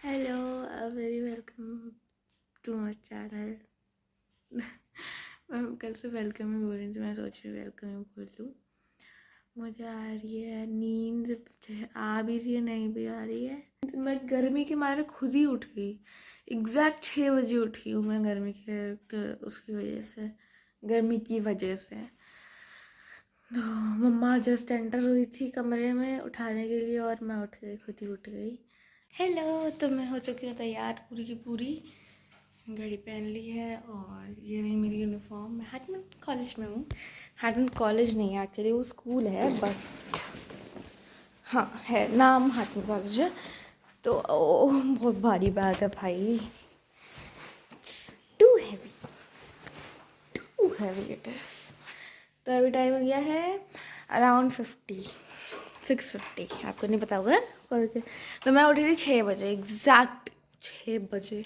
Hello, very welcome to my channel. मैं कल से वेलकम ही बोल रही थी, मैं सोच रही वेलकम ही बोल लूँ। मुझे आ रही है नींद, आ भी रही है नहीं भी आ रही है। मैं गर्मी के मारे खुद ही उठ गई। एग्जैक्ट 6 बजे उठी हूँ मैं गर्मी उसकी वजह से, गर्मी की वजह से। तो मम्मा जस्ट एंटर हुई थी कमरे में उठाने के लिए और मैं उठ गई, खुद ही उठ गई। हेलो, तो मैं हो चुकी हूँ तैयार पूरी की पूरी। घड़ी पहन ली है और ये रही मेरी यूनिफॉर्म। मैं हाटमैन कॉलेज में हूँ। हाटमैन कॉलेज नहीं है एक्चुअली, वो स्कूल है, बट हाँ है, नाम हाटमैन कॉलेज है। तो बहुत भारी बैग है भाई, too heavy, too heavy it is. तो अभी टाइम हो गया है अराउंड 6:50। आपको नहीं पता होगा तो मैं उठी थी 6 बजे, एग्जैक्ट 6 बजे।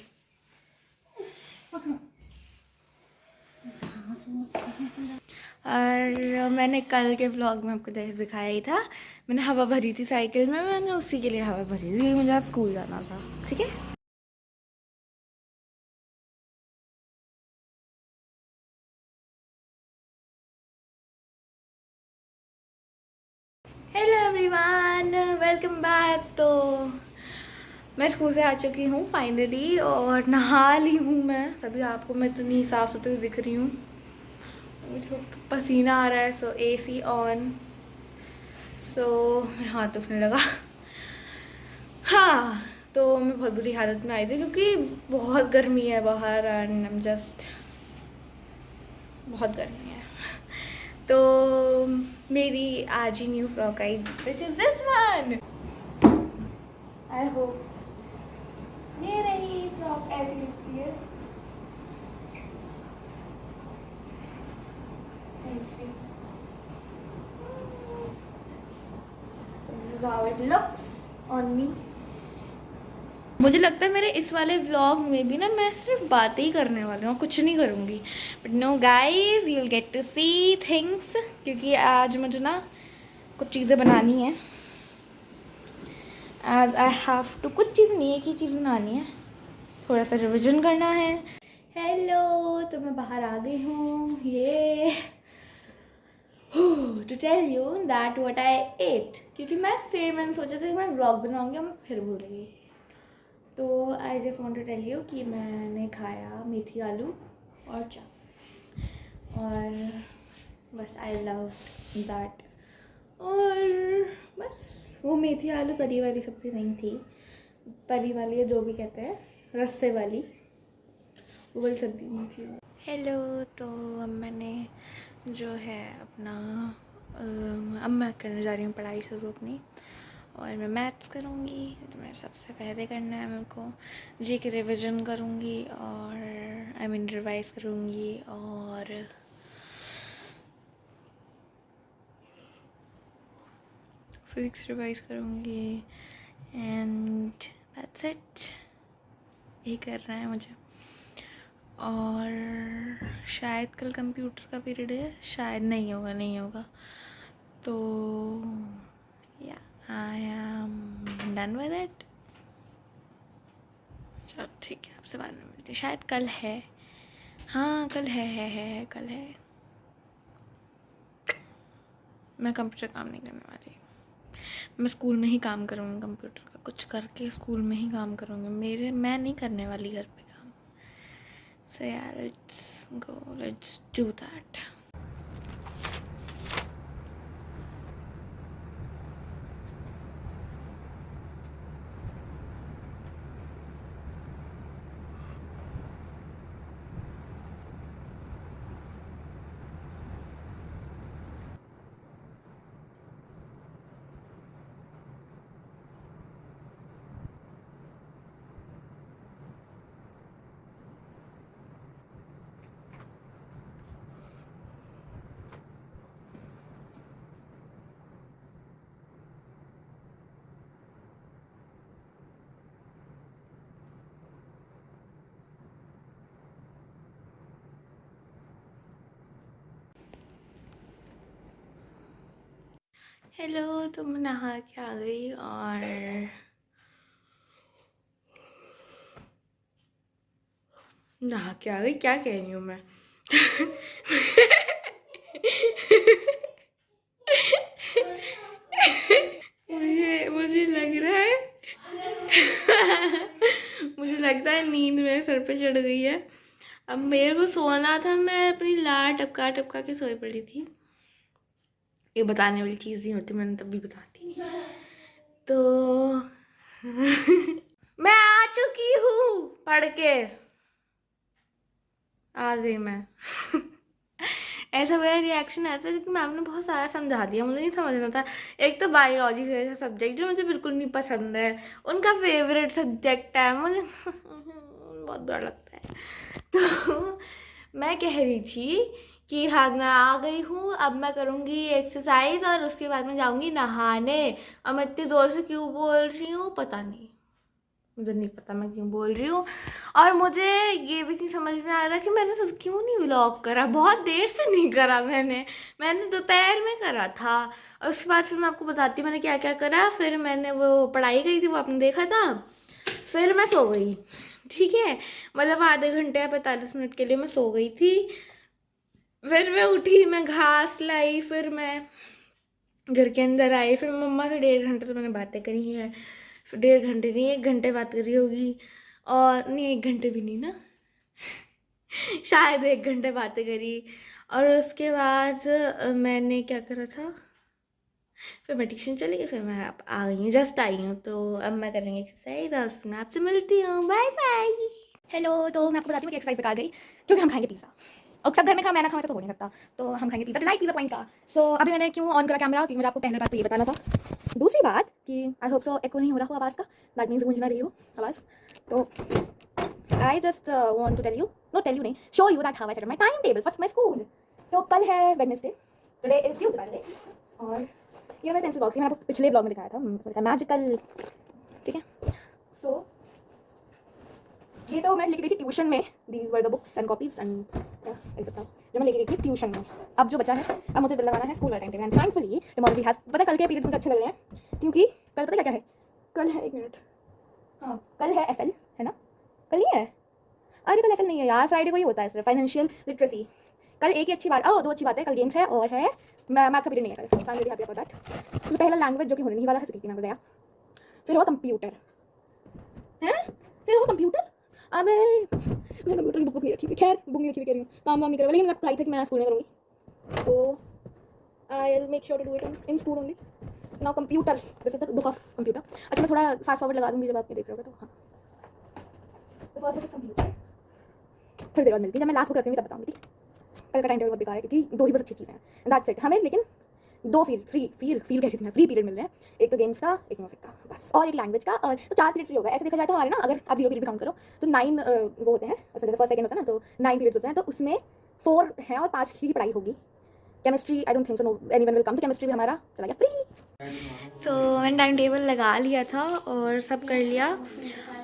और मैंने कल के व्लॉग में आपको जैसे दिखाया ही था, मैंने हवा भरी थी साइकिल में, मैंने उसी के लिए हवा भरी थी, मुझे आज स्कूल जाना था। ठीक है। Hello everyone, welcome back. तो मैं स्कूल से आ चुकी हूँ फाइनली और नहा ली हूँ मैं, तभी आपको मैं इतनी साफ़ सुथरी दिख रही हूँ। मुझे पसीना आ रहा है, सो एसी ऑन, सो मेरा हाथ दुखने लगा। हाँ, तो मैं बहुत बुरी हालत में आई थी क्योंकि बहुत गर्मी है बाहर एंड आई एम जस्ट, बहुत गर्मी है। तो मेरी आज ही न्यू फ्रॉक आई, which is this one. I hope ये रही फ्रॉक ऐसी दिखती है। This is how it looks on me. मुझे लगता है मेरे इस वाले व्लॉग में भी ना मैं सिर्फ बातें ही करने वाली हूँ, कुछ नहीं करूँगी। But no guys, you will get to see things, क्योंकि आज मुझे ना कुछ चीज़ें बनानी है। एज आई हैव टू, कुछ चीज़ नहीं, एक ही चीज़ बनानी है, थोड़ा सा रिविजन करना है। हेलो, तो मैं बाहर आ गई हूँ ये to tell you that what I ate, क्योंकि मैंने सोचा था कि मैं व्लॉग बनाऊँगी और मैं फिर भूल गई। तो I just want to tell you कि मैंने खाया मेथी आलू और चाय, और बस आई लव दैट। और बस वो मेथी आलू तरी वाली सब्ज़ी नहीं थी, तरी वाली है जो भी कहते हैं, रस्से वाली, वो वाली सब्ज़ी नहीं थी। हेलो, तो अब मैंने जो है अपना अब मैं करने जा रही हूँ पढ़ाई शुरू अपनी, और मैं मैथ्स करूँगी। तो मैं सबसे पहले करना है मेरे को जी के रिविज़न करूँगी, और आई मीन रिवाइज़ करूँगी, और फिजिक्स रिवाइज़ करूँगी, एंड दैट्स इट। यही करना है मुझे। और शायद कल कंप्यूटर का पीरियड है, शायद नहीं होगा। तो या I am done with it. चलो ठीक है, आपसे बाद में मिलती, शायद कल है। हाँ कल है कल है। मैं कंप्यूटर काम नहीं करने वाली, मैं स्कूल में ही काम करूँगी, कंप्यूटर का कुछ करके स्कूल में ही काम करूँगी। मैं नहीं करने वाली घर पे काम। सो यार, let's go, let's do that. Hello, तो मैं नहा के आ गई और नहा के आ गई, क्या कह रही हूँ मैं। मुझे लग रहा है मुझे लगता है नींद मेरे सर पे चढ़ गई है। अब मेरे को सोना था, मैं अपनी लार टपका टपका के सोई पड़ी थी। ये बताने वाली चीज़ नहीं होती, मैंने तभी बता दी। तो मैं आ चुकी हूँ पढ़ के, आ गई मैं। ऐसा मेरा रिएक्शन ऐसा क्योंकि मैम ने बहुत सारा समझा दिया, मुझे नहीं समझना था। एक तो बायोलॉजी जैसा सब्जेक्ट जो मुझे बिल्कुल नहीं पसंद है, उनका फेवरेट सब्जेक्ट है, मुझे बहुत बुरा लगता है। तो मैं कह रही थी कि हाँ मैं आ गई हूँ, अब मैं करूँगी एक्सरसाइज और उसके बाद मैं जाऊँगी नहाने। और मैं इतनी ज़ोर से क्यों बोल रही हूँ पता नहीं, मुझे नहीं पता मैं क्यों बोल रही हूँ। और मुझे ये भी नहीं समझ में आ रहा कि मैंने सब क्यों नहीं व्लॉग करा, बहुत देर से नहीं करा मैंने दोपहर में करा था। और उसके बाद फिर मैं आपको बताती हूँ मैंने क्या क्या करा। फिर मैंने वो पढ़ाई करी थी, वो आपने देखा था। फिर मैं सो गई, ठीक है, मतलब आधे घंटे या 45 मिनट के लिए मैं सो गई थी। फिर मैं उठी, मैं घास लाई, फिर मैं घर के अंदर आई, फिर मम्मा से 1.5 घंटे तो मैंने बातें करी हैं। फिर 1.5 घंटे नहीं, 1 घंटे बात करी होगी। और नहीं, 1 घंटे भी नहीं ना, शायद 1 घंटे बातें करी। और उसके बाद मैंने क्या करा था, फिर मैं ट्यूशन चली गई, फिर मैं अब आ गई हूँ, जस्ट आई हूँ। तो अब मैं करेंगे एक्सरसाइज और फिर मैं आपसे मिलती हूँ, बाय बाय। हेलो, तो मैं आपको बताती हूँ कि एक्सरसाइज बेकार गई क्योंकि हम खाएंगे पिज़्ज़ा। और सब घर में खा, मैं ना खाऊँ ऐसा तो हो नहीं सकता, तो हम खाएंगे पिज़्ज़ा, लाइक पिज़्ज़ा पॉइंट का। सो अभी मैंने क्यों ऑन करा कैमरा, क्योंकि मुझे आपको पहले बात तो ये बताना था। दूसरी बात कि आई होप सो एको नहीं हो रहा हो आवाज़ का, दैट मीन्स गूंज ना रही हो आवाज़। तो I just want to tell you, no tell you नहीं, show you that how I set my time table for my school. तो कल है वेडनेसडे, टुडे इज ट्यूसडे, और ये मेरा पेंसिल बॉक्स, ये मैंने आपको पिछले ब्लॉग में दिखाया था, मैजिकल, ठीक है। सो ये तो मैं लेके गई थी ट्यूशन में, these were the books and copies and जो मैं लेके गई थी ट्यूशन में। अब जो बचा है, अब मुझे लगाना है school time table and thankfully tomorrow we have, पता कल के पीरियड्स मुझे अच्छे लग रहे हैं क्योंकि कल पता क्या है, कल है, 1 मिनट, हाँ कल है एफएल, है ना, कल नहीं है, अरे कल एफएल नहीं है यार, फ्राइडे को ही होता है सिर्फ, फाइनेंशियल लिटरेसी। कल एक ही अच्छी बात, दो अच्छी बात है, कल गेम्स है और है मैथ्स का पीरियड नहीं है कल, I am very happy about that. तो पहला लैंग्वेज जो कि होने नहीं वाला है, सीखी मैं गया। फिर हो कंप्यूटर, है, फिर हो कंप्यूटर। अबे मैंने कंप्यूटर की बुक नहीं रखी हुई, खैर बुक नहीं रखी हुई कह रही हूँ, काम वाम नहीं करा, लेकिन मैंने कहा था कि मैं स्कूल में करूँगी, तो I will make sure to do it in school only. Now computer, this is the book of computer. अच्छा मैं थोड़ा फास्ट फॉरवर्ड लगा दूँगी जब आप ये देख रहे होगे, तो हाँ तो फर्स्ट इज कंप्यूटर, थोड़ी देर बाद मिलती है, जब मैं लास्ट बुक रखूँगी तब बताऊँगी, ठीक है। कल का टाइम टेबल बहुत बेकार है क्योंकि 2 ही बस अच्छी चीज़ें हैं, दैट्स इट। हमें लेकिन 2 फ्री पीरियड मिल रहे हैं, एक तो गेम्स का, एक म्यूजिक का, बस, और एक लैंग्वेज का, और तो 4 पीरियड फ्री होगा। ऐसे देखा जाए तो हमारे ना, अगर आप 0 पीरियड भी काउंट करो तो 9 वो होते हैं, जैसे फर्स्ट सेकंड होता है ना, तो 9 पीरियड्स होते हैं, तो उसमें 4 हैं और 5 की पढ़ाई होगी। Chemistry I don't think so, no anyone will come, तो केमिस्ट्री भी हमारा चला गया फ्री। तो मैंने टाइम टेबल लगा लिया था और सब कर लिया।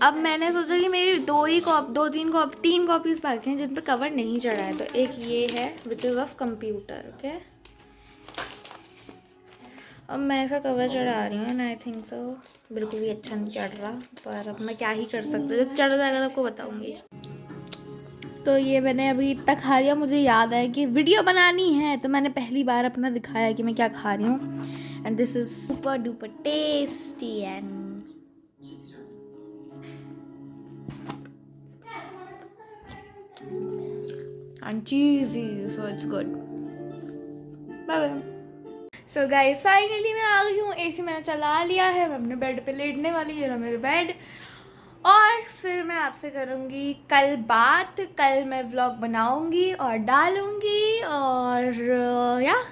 अब मैंने सोचा कि मेरी 3 कॉपीज़ बाकी हैं जिन पे कवर नहीं चढ़ा है, तो एक ये है which is of computer, okay. अब मैं ऐसा कवर चढ़ा रही हूँ एंड आई थिंक सो बिल्कुल भी अच्छा नहीं चढ़ रहा, पर अब मैं क्या ही कर सकती हूँ, जब चढ़ जाएगा तो आपको बताऊँगी। तो ये मैंने अभी इतना खा लिया, मुझे याद आया कि वीडियो बनानी है, तो मैंने पहली बार अपना दिखाया कि मैं क्या खा रही हूँ, and this is super duper tasty and cheesy, so it's good. Bye bye. So guys finally मैं आ गई हूँ, एसी मैंने चला लिया है, मैं अपने बेड पे लेटने वाली, ये रहा मेरे बेड। और फिर मैं आपसे करूँगी कल बात, कल मैं व्लॉग बनाऊँगी और डालूँगी। और या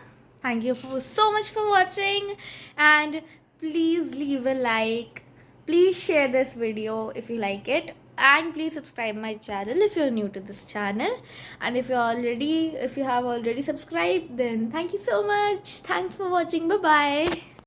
thank you so much for watching, and please leave a like, please share this video if you like it, and please subscribe my channel if you're new to this channel, and if you have already subscribed, then thank you so much. Thanks for watching. Bye bye.